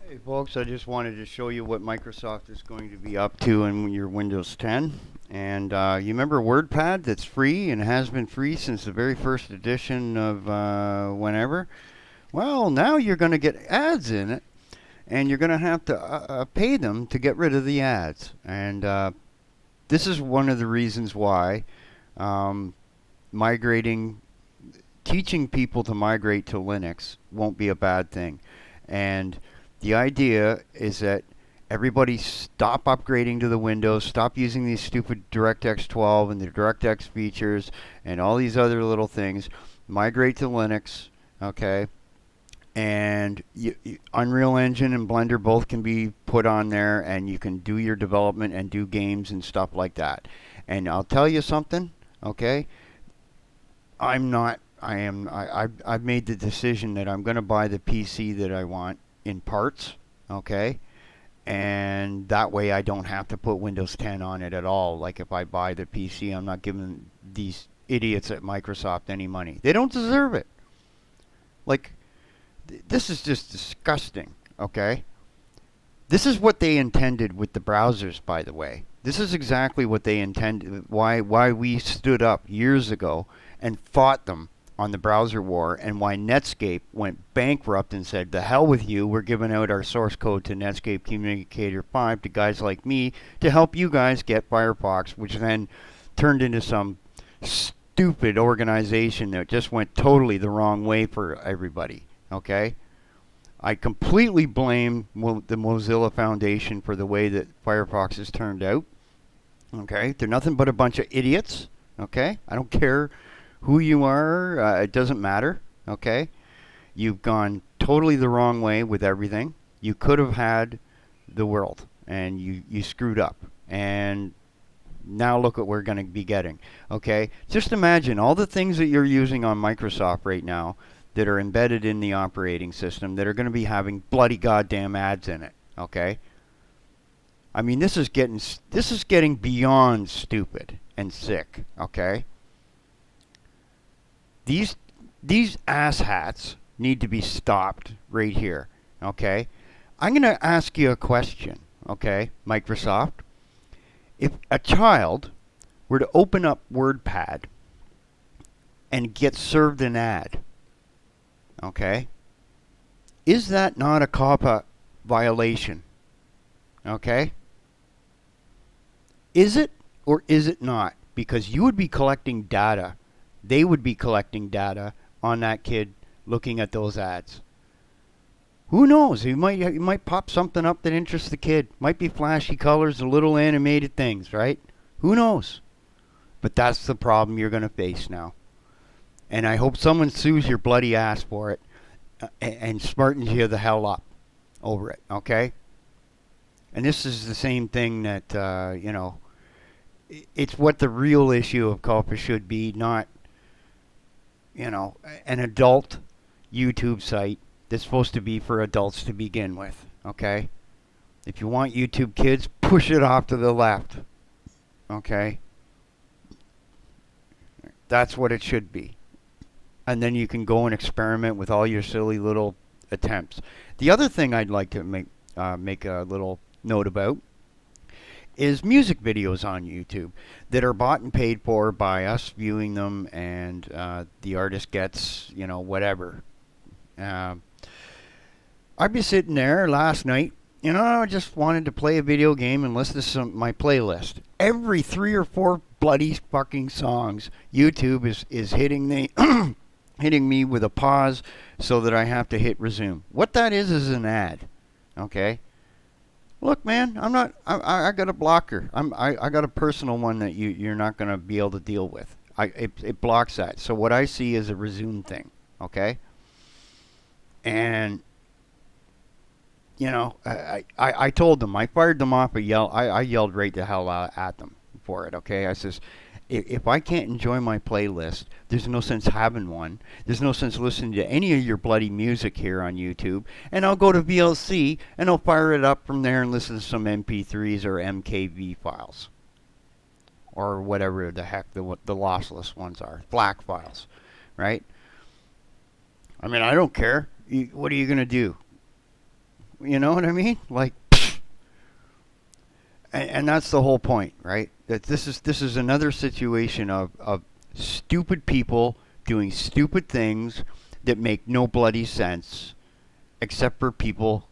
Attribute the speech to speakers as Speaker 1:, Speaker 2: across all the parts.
Speaker 1: Hey folks, I just wanted to show you what Microsoft is going to be up to in your Windows 10. And you remember WordPad that's free and has been free since the very first edition of whenever? Well, now you're going to get ads in it, and you're going to have to pay them to get rid of the ads. And this is one of the reasons why um, migrating, teaching people to migrate to Linux won't be a bad thing. And the idea is that everybody stop upgrading to the Windows, stop using these stupid DirectX 12 and the DirectX features and all these other little things, migrate to Linux, okay? And Unreal Engine and Blender both can be put on there, and you can do your development and do games and stuff like that. And I'll tell you something, okay? I'm not. I've made the decision that I'm going to buy the PC that I want in parts, okay? And that way I don't have to put Windows 10 on it at all. Like if I buy the PC, I'm not giving these idiots at Microsoft any money. They don't deserve it. Like, this is just disgusting, okay? This is what they intended with the browsers, by the way. This is exactly what they intended, why we stood up years ago and fought them on the browser war, and why Netscape went bankrupt and said, the hell with you, we're giving out our source code to Netscape Communicator 5 to guys like me to help you guys get Firefox, which then turned into some stupid organization that just went totally the wrong way for everybody, okay? I completely blame the Mozilla Foundation for the way that Firefox has turned out, okay? They're nothing but a bunch of idiots, okay? I don't care who you are, it doesn't matter, okay? You've gone totally the wrong way with everything. You could have had the world, and you screwed up. And now look what we're going to be getting, okay? Just imagine all the things that you're using on Microsoft right now that are embedded in the operating system that are going to be having bloody goddamn ads in it, okay? I mean, this is getting beyond stupid and sick, okay? These asshats need to be stopped right here, okay? I'm going to ask you a question, okay, Microsoft. If a child were to open up WordPad and get served an ad, okay, is that not a COPPA violation? Okay? Is it or is it not? Because you would be collecting data, they would be collecting data on that kid looking at those ads. Who knows? You might pop something up that interests the kid. Might be flashy colors, little animated things, right? Who knows? But that's the problem you're going to face now. And I hope someone sues your bloody ass for it and smartens you the hell up over it, okay? And this is the same thing that, it's what the real issue of COPPA should be, not, an adult YouTube site that's supposed to be for adults to begin with, okay? If you want YouTube Kids, push it off to the left, okay? That's what it should be. And then you can go and experiment with all your silly little attempts. The other thing I'd like to make a little note about is music videos on YouTube that are bought and paid for by us viewing them, and the artist gets, whatever. I'd be sitting there last night, I just wanted to play a video game and listen to my playlist. Every 3 or 4 bloody fucking songs, YouTube is hitting the hitting me with a pause so that I have to hit resume. What that is an ad, okay? Look, man, I got a blocker. I got a personal one that you're not going to be able to deal with. It blocks that. So what I see is a resume thing, okay? And I told them, I fired them off I yelled right the hell out at them for it, okay? I says, if I can't enjoy my playlist, there's no sense having one. There's no sense listening to any of your bloody music here on YouTube. And I'll go to VLC and I'll fire it up from there and listen to some MP3s or MKV files. Or whatever the heck the lossless ones are. FLAC files, right? I mean, I don't care. What are you going to do? You know what I mean? Like, and that's the whole point, right? That this is another situation of stupid people doing stupid things that make no bloody sense, except for people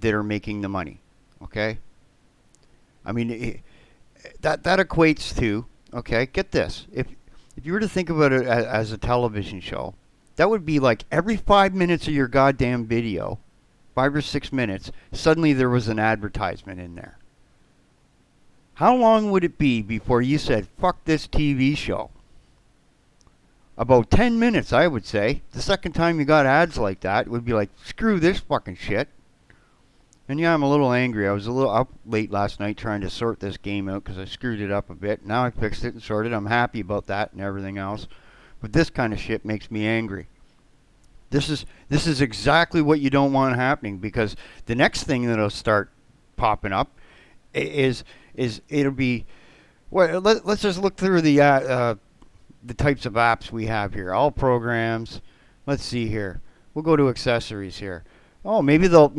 Speaker 1: that are making the money. Okay? I mean, that equates to, okay, get this. If you were to think about it as a television show, that would be like every 5 minutes of your goddamn video, 5 or 6 minutes, suddenly there was an advertisement in there. How long would it be before you said, fuck this TV show? About 10 minutes, I would say. The second time you got ads like that, it would be like, screw this fucking shit. And yeah, I'm a little angry. I was a little up late last night trying to sort this game out because I screwed it up a bit. Now I fixed it and sorted it. I'm happy about that and everything else. But this kind of shit makes me angry. This is exactly what you don't want happening, because the next thing that'll start popping up is it'll be, well, let's just look through the types of apps we have here. All programs. Let's see here. We'll go to accessories here. Oh, maybe they'll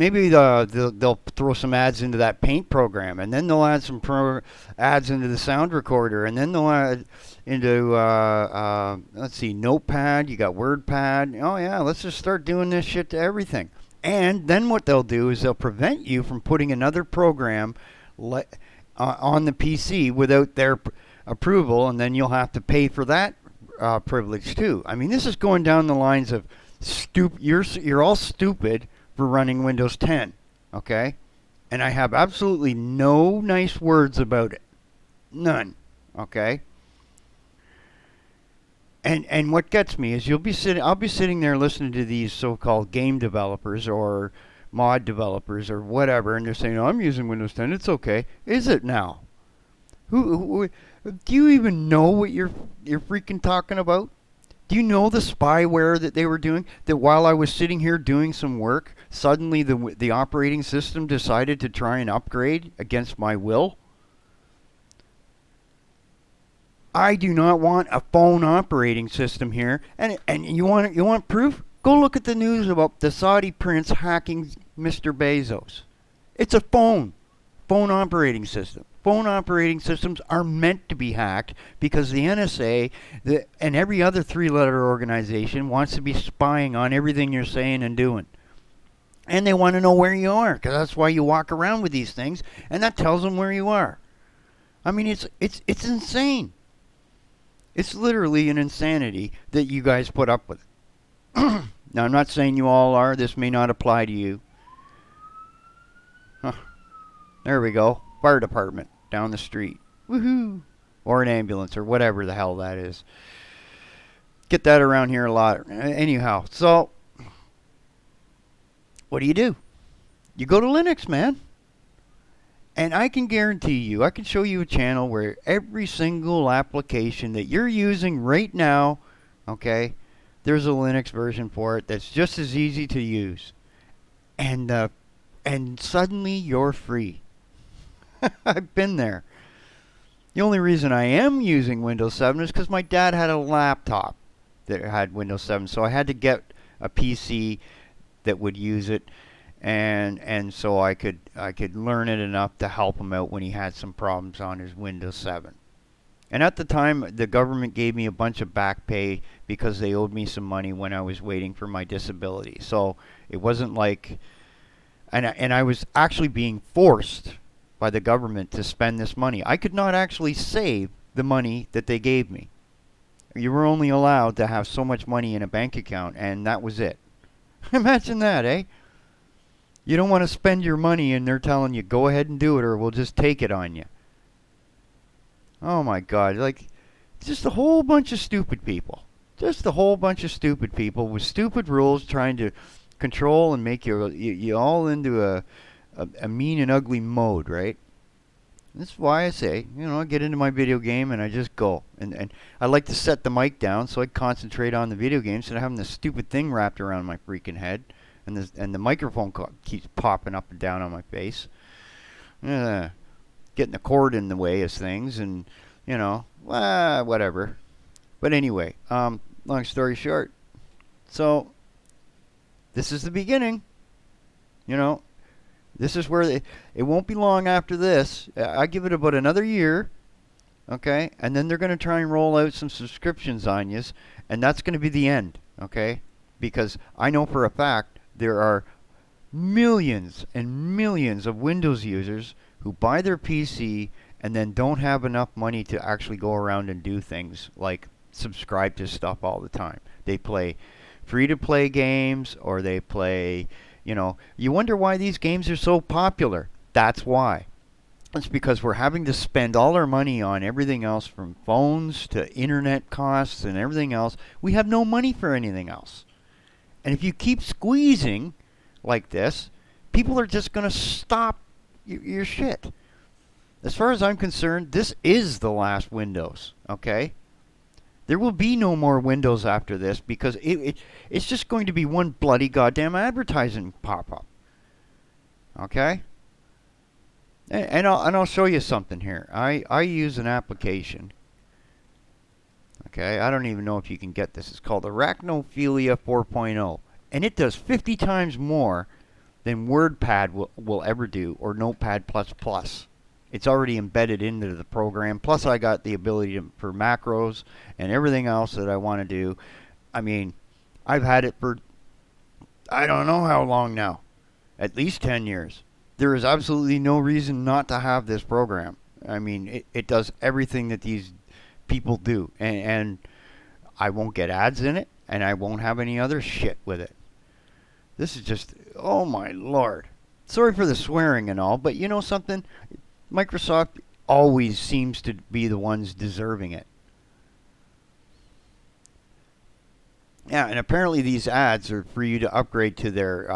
Speaker 1: throw some ads into that paint program, and then they'll add some ads into the sound recorder, and then they'll add into let's see, Notepad. You got WordPad. Oh yeah, let's just start doing this shit to everything. And then what they'll do is they'll prevent you from putting another program on the PC without their approval, and then you'll have to pay for that privilege too. I mean, this is going down the lines of you're all stupid for running Windows 10, okay? And I have absolutely no nice words about it. None, okay? And what gets me is I'll be sitting there listening to these so-called game developers or mod developers or whatever, and they're saying, "Oh, I'm using Windows 10. It's okay." Is it now? Who do you even know what you're freaking talking about? Do you know the spyware that they were doing? That while I was sitting here doing some work, suddenly the operating system decided to try and upgrade against my will? I do not want a phone operating system here. And you want proof? Go look at the news about the Saudi prince hacking Mr. Bezos. It's a phone operating system. Phone operating systems are meant to be hacked because the NSA and every other three-letter organization wants to be spying on everything you're saying and doing. And they want to know where you are, because that's why you walk around with these things, and that tells them where you are. I mean, it's insane. It's literally an insanity that you guys put up with. Now, I'm not saying you all are. This may not apply to you. Huh. There we go. Fire department down the street. Woohoo! Or an ambulance or whatever the hell that is. Get that around here a lot. Anyhow, so what do? You go to Linux, man. And I can guarantee you, I can show you a channel where every single application that you're using right now, okay, there's a Linux version for it that's just as easy to use. And suddenly you're free. I've been there. The only reason I am using Windows 7 is because my dad had a laptop that had Windows 7, so I had to get a PC that would use it, and so I could learn it enough to help him out when he had some problems on his Windows 7. And at the time, the government gave me a bunch of back pay because they owed me some money when I was waiting for my disability. So it wasn't like, and I was actually being forced by the government to spend this money. I could not actually save the money that they gave me. You were only allowed to have so much money in a bank account, and that was it. Imagine that, eh? You don't want to spend your money, and they're telling you, go ahead and do it, or we'll just take it on you. Oh my God, like, just a whole bunch of stupid people. Just a whole bunch of stupid people with stupid rules trying to control and make you all into a mean and ugly mode, right? That's why I say, I get into my video game and I just go. And I like to set the mic down so I concentrate on the video game instead of having this stupid thing wrapped around my freaking head. And the microphone keeps popping up and down on my face. Getting the cord in the way of things and, whatever. But anyway, long story short. So, this is the beginning. This is where it won't be long after this. I give it about another year, okay? And then they're going to try and roll out some subscriptions on you, and that's going to be the end, okay? Because I know for a fact there are millions and millions of Windows users who buy their PC and then don't have enough money to actually go around and do things like subscribe to stuff all the time. They play free-to-play games, or they play, you wonder why these games are so popular. That's why. It's because we're having to spend all our money on everything else, from phones to internet costs and everything else. We have no money for anything else. And if you keep squeezing like this, people are just going to stop your shit. As far as I'm concerned, this is the last Windows, okay? There will be no more Windows after this, because it's just going to be one bloody goddamn advertising pop-up. Okay? And I'll show you something here. I use an application. Okay, I don't even know if you can get this. It's called Arachnophilia 4.0. And it does 50 times more than WordPad will ever do, or Notepad++. It's already embedded into the program. Plus, I got the ability for macros and everything else that I want to do. I mean, I've had it for, I don't know how long now. At least 10 years. There is absolutely no reason not to have this program. I mean, it does everything that these people do. And I won't get ads in it, and I won't have any other shit with it. This is just, oh my lord. Sorry for the swearing and all, but you know something? Microsoft always seems to be the ones deserving it. Yeah, and apparently these ads are for you to upgrade to their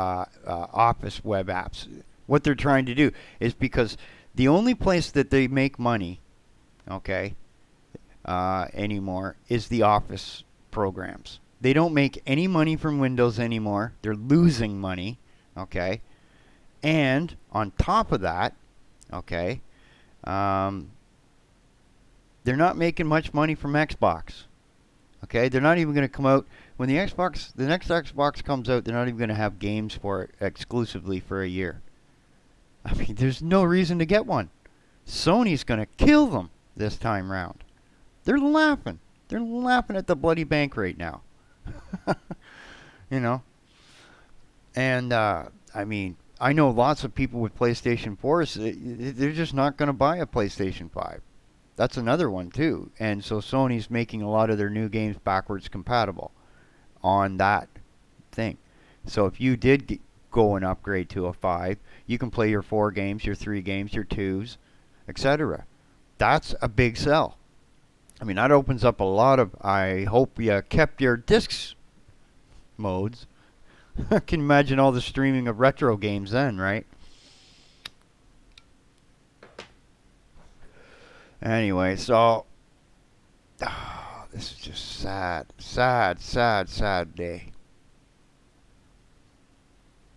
Speaker 1: Office web apps. What they're trying to do is, because the only place that they make money, okay, anymore is the Office programs. They don't make any money from Windows anymore. They're losing money, okay? And on top of that, okay, they're not making much money from Xbox. Okay, they're not even going to come out when the next Xbox comes out. They're not even going to have games for it exclusively for a year. I mean, there's no reason to get one. Sony's going to kill them this time round. They're laughing. They're laughing at the bloody bank right now. You know, and I mean, I know lots of people with PlayStation 4s, they're just not going to buy a PlayStation 5. That's another one, too. And so Sony's making a lot of their new games backwards compatible on that thing. So if you did go and upgrade to a 5, you can play your 4 games, your 3 games, your 2s, etc. That's a big sell. I mean, that opens up a lot of, I hope you kept your discs modes. I can imagine all the streaming of retro games then, right? Anyway, so this is just sad day.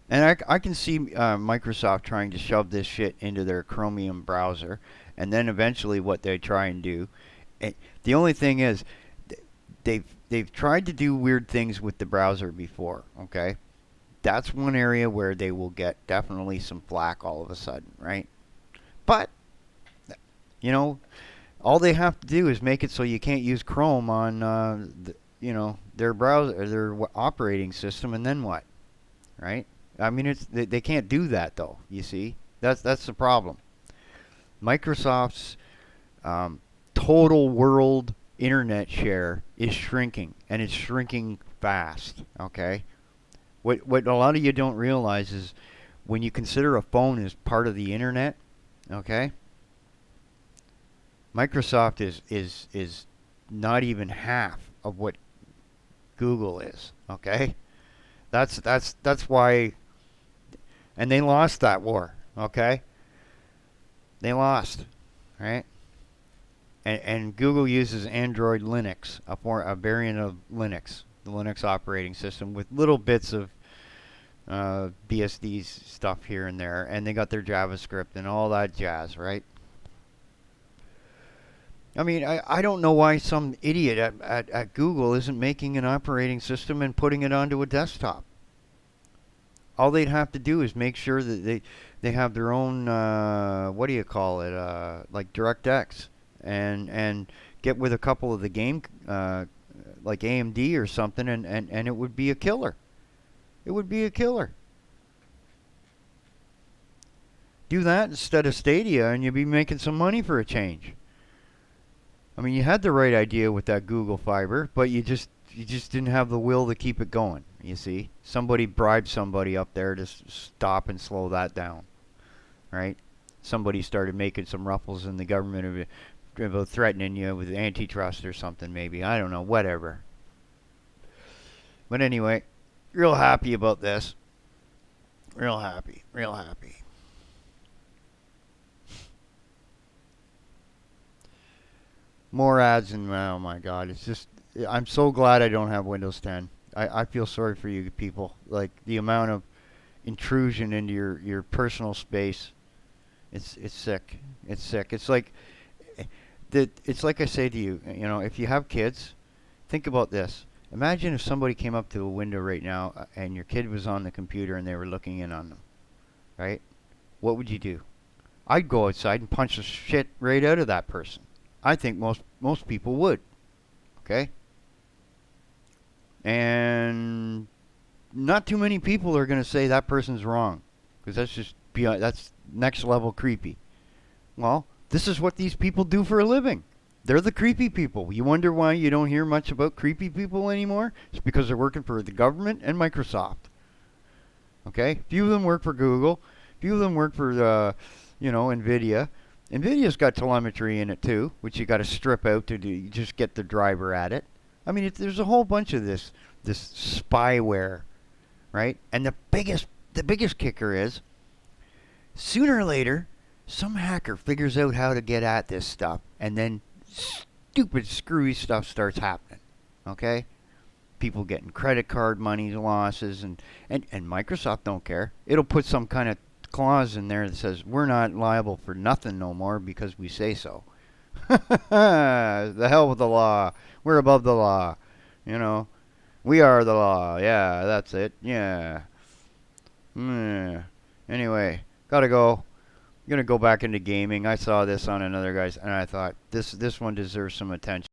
Speaker 1: And I can see Microsoft trying to shove this shit into their Chromium browser, and then eventually what they try and do. The only thing is, they've tried to do weird things with the browser before, okay? That's one area where they will get definitely some flack all of a sudden, right? But, you know, all they have to do is make it so you can't use Chrome on, their browser, their operating system, and then what, right? I mean, they can't do that though. You see, that's the problem. Microsoft's total world internet share is shrinking, and it's shrinking fast. Okay. What a lot of you don't realize is, when you consider a phone as part of the internet, okay, Microsoft is not even half of what Google is. Okay, that's why, and they lost that war. Okay, they lost, right? And Google uses Android Linux, a variant of Linux, the Linux operating system, with little bits of BSD stuff here and there, and they got their JavaScript and all that jazz, right? I mean, I don't know why some idiot at Google isn't making an operating system and putting it onto a desktop. All they'd have to do is make sure that they have their own what do you call it, like DirectX, and get with a couple of the game like AMD or something, and it would be a killer. It would be a killer. Do that instead of Stadia, and you'd be making some money for a change. I mean, you had the right idea with that Google Fiber, but you just didn't have the will to keep it going. You see, somebody bribed somebody up there to stop and slow that down, right? Somebody started making some ruffles in the government about threatening you with antitrust or something, maybe. I don't know, whatever. But anyway, real happy about this. Real happy, real happy. More ads and oh my god, it's just I'm so glad I don't have Windows 10. I feel sorry for you people. Like the amount of intrusion into your personal space. It's sick. It's sick. It's like it's like I say to you, you know, if you have kids, think about this. Imagine if somebody came up to a window right now and your kid was on the computer and they were looking in on them, right? What would you do? I'd go outside and punch the shit right out of that person. I think most people would. Okay? And not too many people are going to say that person's wrong, because that's just beyond, that's next level creepy. Well, this is what these people do for a living. They're the creepy people. You wonder why you don't hear much about creepy people anymore? It's because they're working for the government and Microsoft. Okay? Few of them work for Google. Few of them work for NVIDIA. NVIDIA's got telemetry in it too, which you got to strip out to just get the driver at it. I mean, there's a whole bunch of this spyware, right? And the biggest kicker is, sooner or later, some hacker figures out how to get at this stuff, and then stupid screwy stuff starts happening. Okay? People getting credit card money losses, and Microsoft don't care. It'll put some kind of clause in there that says we're not liable for nothing no more because we say so. The hell with the law. We're above the law. You know, we are the law. Yeah, that's it. Yeah. Anyway, gotta go. I'm gonna go back into gaming. I saw this on another guy's, and I thought this one deserves some attention.